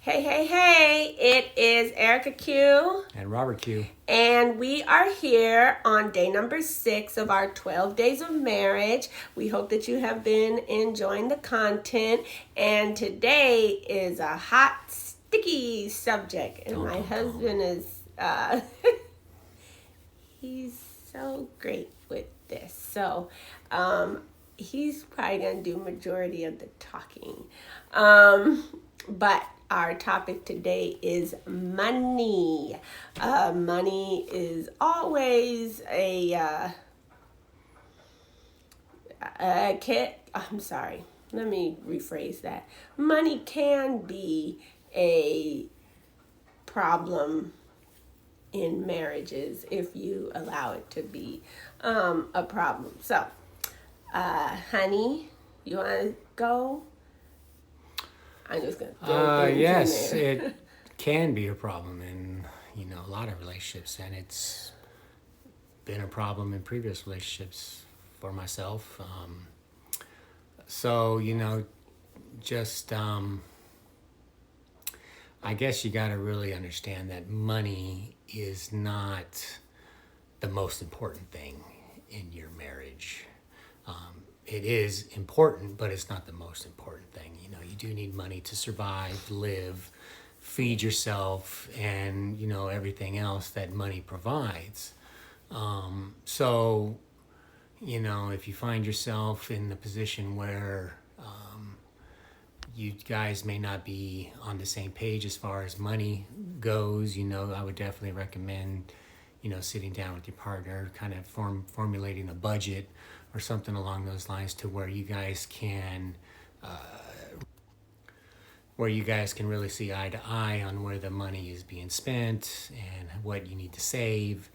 Hey, hey, hey, it is Erica Q. And Robert Q. And we are here on day number 6 of our 12 days of marriage. We hope that you have been enjoying the content. And today is a hot, sticky subject. And my husband is, he's so great with this. So, he's probably going to do majority of the talking. But our topic today is money. Money is always I'm sorry. Let me rephrase that. Money can be a problem in marriages if you allow it to be a problem. So, honey, you want to go? I'm just going to throw things yes, in there. it can be a problem in, a lot of relationships, and it's been a problem in previous relationships for myself. Just I guess you got to really understand that money is not the most important thing in your marriage. It is important, but it's not the most important thing. You do need money to survive, live, feed yourself, and, everything else that money provides. If you find yourself in the position where you guys may not be on the same page as far as money goes, I would definitely recommend, sitting down with your partner, kind of formulating a budget or something along those lines to where you guys can really see eye to eye on where the money is being spent and what you need to save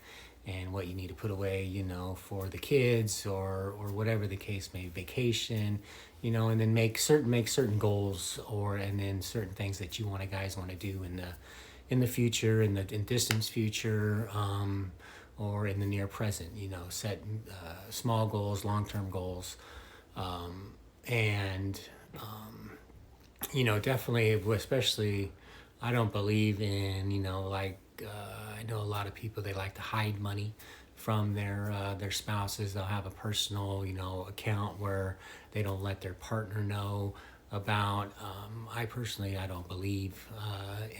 and what you need to put away, for the kids or whatever the case may be, vacation, and then make certain goals and then certain things that you guys want to do in the future, in distant future, or in the near present, set small goals, long-term goals, definitely, especially, I don't believe in, I know a lot of people, they like to hide money from their spouses. They'll have a personal, account where they don't let their partner know about. I don't believe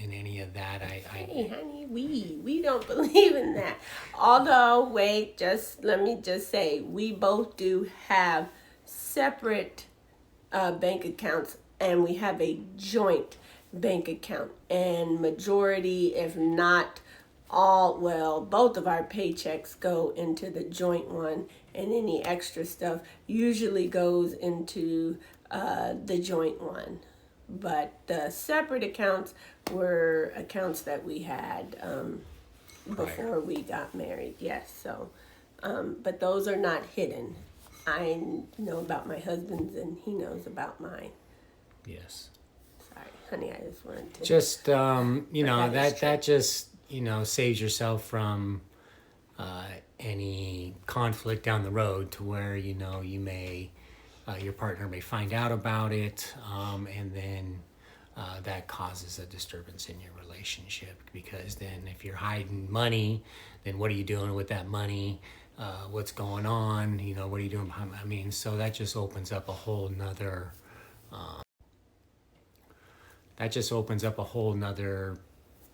in any of that. Hey, honey, we don't believe in that. Although, let me just say, we both do have separate bank accounts, and we have a joint bank account. And majority, if not both of our paychecks go into the joint one, and any extra stuff usually goes into the joint one. But the separate accounts were accounts that we had before we got married. Yes, so, but those are not hidden. I know about my husband's, and he knows about mine. Yes. Sorry, honey, I just wanted to. Just that just saves yourself from any conflict down the road to where you may your partner may find out about it, and then that causes a disturbance in your relationship, because then if you're hiding money, then what are you doing with that money? What's going on? What are you doing? I mean, so that just opens up a whole nother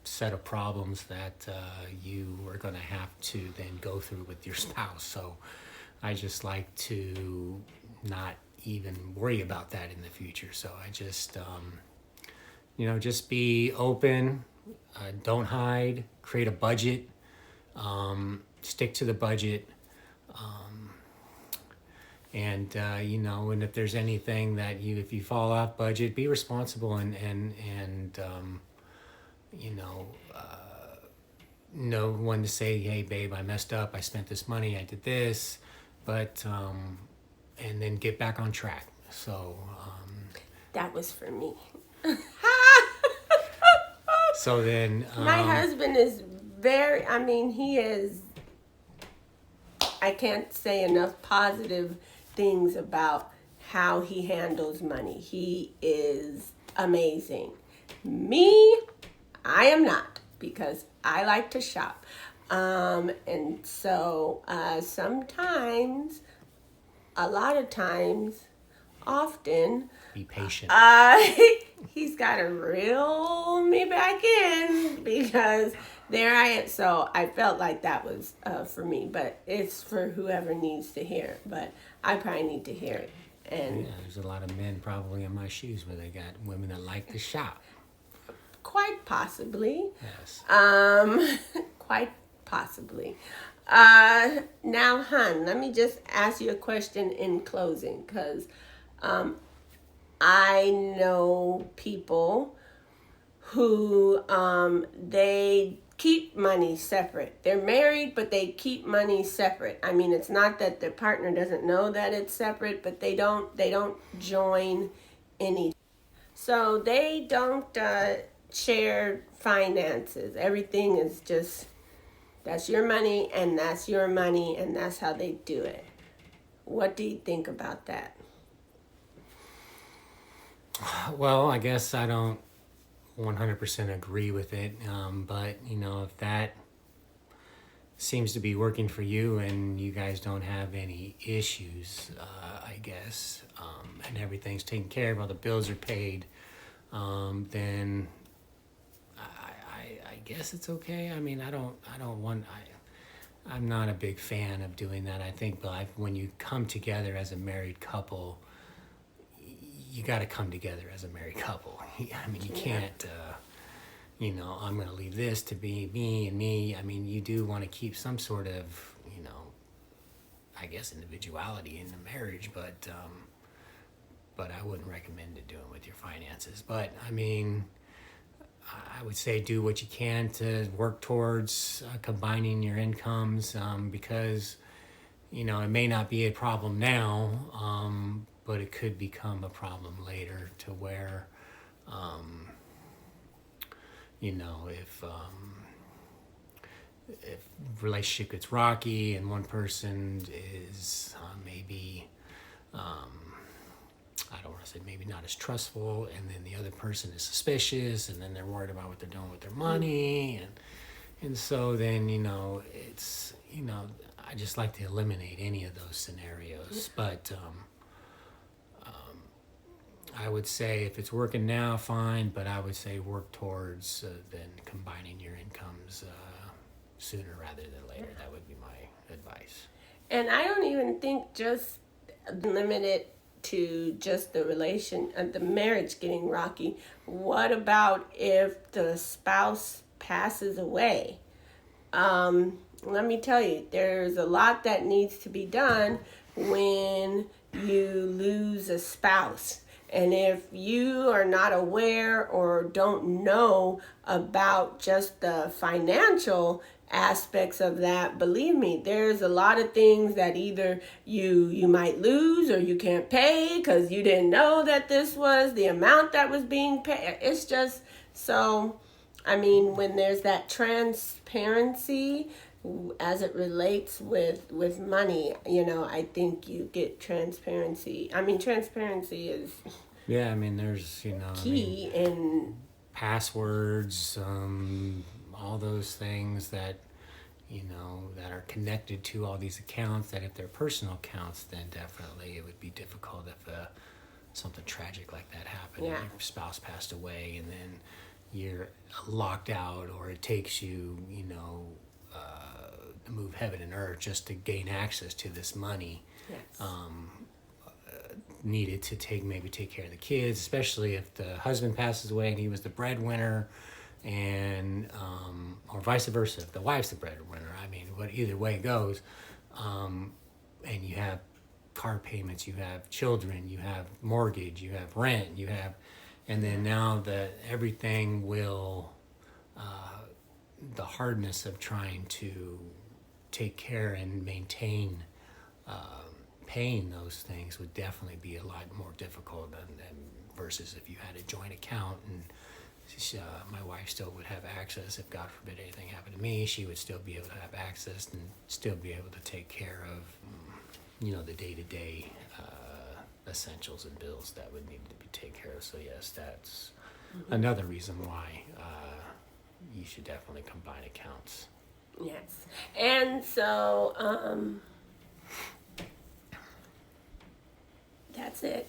set of problems that you are going to have to then go through with your spouse. So I just like to not even worry about that in the future. So I just, just be open, don't hide, create a budget, stick to the budget. And if there's anything that if you fall off budget, be responsible and know when to say, hey babe, I messed up, I spent this money, I did this, but and then get back on track. So that was for me. So then my husband is he is, I can't say enough positive things about how he handles money. He is amazing. Me, I am not, because I like to shop. And so sometimes, a lot of times, often, Be patient. uh, he's got to reel me back in, because there I am. So I felt like that was for me, but it's for whoever needs to hear it. But I probably need to hear it. And Yeah, there's a lot of men probably in my shoes where they got women that like to shop. quite possibly, Yes. quite possibly. Now, hun, let me just ask you a question in closing, because I know people who they keep money separate. They're married, but they keep money separate. I mean, it's not that their partner doesn't know that it's separate, but they don't join any. So they don't share finances. Everything is just, that's your money and that's your money, and that's how they do it. What do you think about that? Well, I guess I don't 100% agree with it, but if that seems to be working for you and you guys don't have any issues, I guess, and everything's taken care of, all the bills are paid, then I guess it's okay. I mean, I'm not a big fan of doing that. I think, but when you come together as a married couple, you got to come together as a married couple. I mean, you can't, I'm going to leave this to be me and me. I mean, you do want to keep some sort of, I guess, individuality in the marriage, but I wouldn't recommend it doing with your finances. But I mean, I would say do what you can to work towards combining your incomes, because, it may not be a problem now, but it could become a problem later, to where, if relationship gets rocky and one person is maybe, I don't want to say maybe not as trustful, and then the other person is suspicious, and then they're worried about what they're doing with their money, and so then it's I just like to eliminate any of those scenarios. But I would say if it's working now, fine, but I would say work towards then combining your incomes sooner rather than later. That would be my advice. And I don't even think just limit it to just the marriage getting rocky. What about if the spouse passes away? Let me tell you, there's a lot that needs to be done when you lose a spouse. And if you are not aware or don't know about just the financial aspects of that, believe me, there's a lot of things that either you might lose, or you can't pay because you didn't know that this was the amount that was being paid. It's just so, I mean, when there's that transparency as it relates with money, I think you get transparency. I mean, transparency is Yeah, I mean, there's, key in passwords, all those things that, that are connected to all these accounts, that if they're personal accounts, then definitely it would be difficult if something tragic like that happened. Yeah. And your spouse passed away, and then you're locked out, or it takes you, to move heaven and earth just to gain access to this money. yes. Needed to take care of the kids, especially if the husband passes away and he was the breadwinner, and or vice versa, if the wife's the breadwinner. I mean, either way it goes, and you have car payments, you have children, you have mortgage, you have rent, and then now that everything will, the hardness of trying to take care and maintain paying those things would definitely be a lot more difficult than versus if you had a joint account, and my wife still would have access. If God forbid anything happened to me, she would still be able to have access and still be able to take care of the day-to-day essentials and bills that would need to be taken care of. So yes, another reason why you should definitely combine accounts. Yes. And so that's it.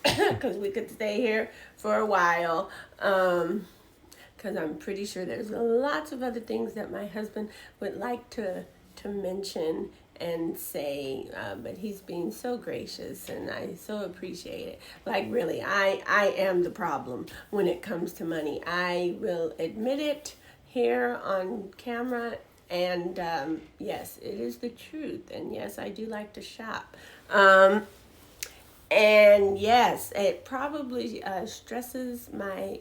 Because we could stay here for a while. Because I'm pretty sure there's lots of other things that my husband would like to mention and say, but he's being so gracious, and I so appreciate it. Like, really, I am the problem when it comes to money. I will admit it here on camera, and yes, it is the truth, and yes, I do like to shop. And yes, it probably stresses my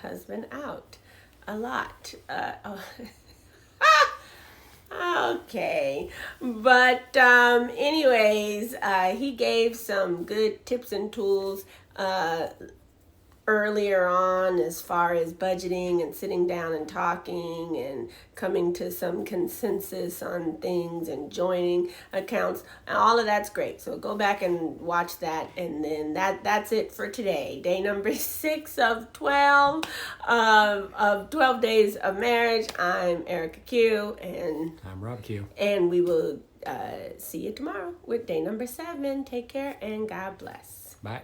husband out a lot. Okay, but anyways, he gave some good tips and tools earlier on as far as budgeting and sitting down and talking and coming to some consensus on things and joining accounts. All of that's great. So go back and watch that, and then that's it for today. Day number 6 of 12 of 12 days of marriage. I'm Erica Q, and I'm Rob Q. And we will see you tomorrow with day number 7. Take care and God bless. Bye.